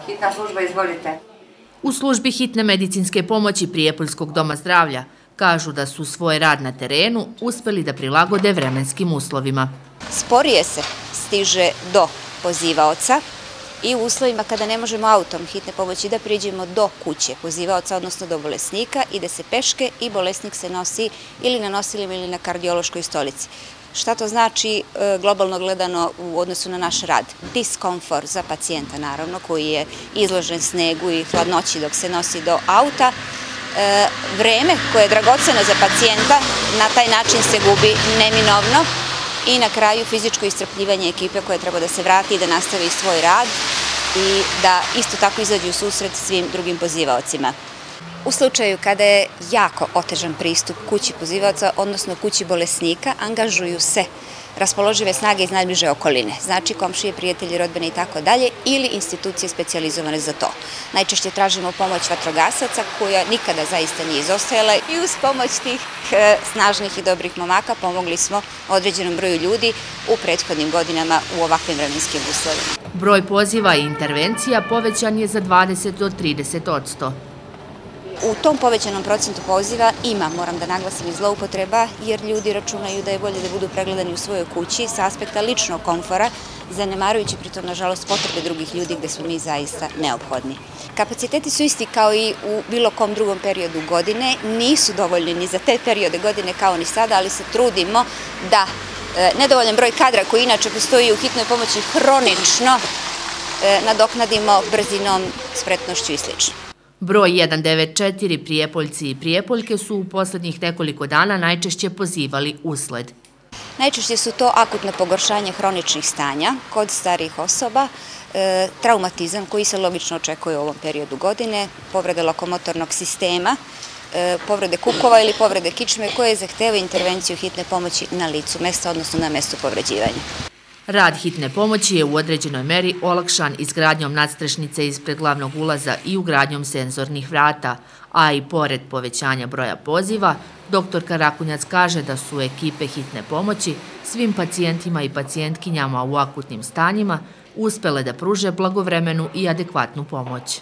Hitna služba, izvolite. U službi hitne medicinske pomoći Prijepoljskog doma zdravlja kažu da su svoj rad na terenu uspeli da prilagode vremenskim uslovima. Sporije se stiže do pozivaoca i u uslovima kada ne možemo autom hitne pomoći da priđemo do kuće pozivaoca, odnosno do bolesnika, ide se peške i bolesnik se nosi ili na nosilima ili na kardiološkoj stolici. Šta to znači globalno gledano u odnosu na naš rad? Diskomfort za pacijenta, naravno, koji je izložen snegu i hladnoći dok se nosi do auta. Vreme koje je dragoceno za pacijenta na taj način se gubi neminovno i na kraju fizičko iscrpljivanje ekipe koja treba da se vrati i da nastavi svoj rad i da isto tako izađu u susret svim drugim pozivaocima. U slučaju kada je jako otežan pristup kući pozivaoca, odnosno kući bolesnika, angažuju se raspoložive snage iz najbliže okoline, znači komšije, prijatelji, rodbine i tako dalje, ili institucije specijalizovane za to. Najčešće tražimo pomoć vatrogasaca koja nikada zaista nije izostajala i uz pomoć tih snažnih i dobrih momaka pomogli smo određenom broju ljudi u prethodnim godinama u ovakvim vremenskim uslovima. Broj poziva i intervencija povećan je za 20 do 30%. U tom povećanom procentu poziva ima, moram da naglasim, i zloupotreba, jer ljudi računaju da je bolje da budu pregledani u svojoj kući sa aspekta ličnog komfora, zanemarujući pritom, nažalost, potrebe drugih ljudi gde smo mi zaista neophodni. Kapaciteti su isti kao i u bilo kom drugom periodu godine, nisu dovoljni ni za te periode godine kao ni sada, ali se trudimo da nedovoljan broj kadra koji inače postoji u hitnoj pomoći hronično nadoknadimo brzinom, spretnošću i sl. Broj 194 Prijepoljci i Prijepoljke su u poslednjih nekoliko dana najčešće pozivali usled. Najčešće su to akutno pogoršanje hroničnih stanja kod starijih osoba, traumatizam koji se logično očekuje u ovom periodu godine, povrede lokomotornog sistema, povrede kukova ili povrede kičme koje zahtevaju intervenciju hitne pomoći na licu mesta, odnosno na mestu povređivanja. Rad hitne pomoći je u određenoj meri olakšan izgradnjom nadstrešnice ispred glavnog ulaza i ugradnjom senzornih vrata, a i pored povećanja broja poziva, doktorka Rakunjac kaže da su ekipe hitne pomoći svim pacijentima i pacijentkinjama u akutnim stanjima uspele da pruže blagovremenu i adekvatnu pomoć.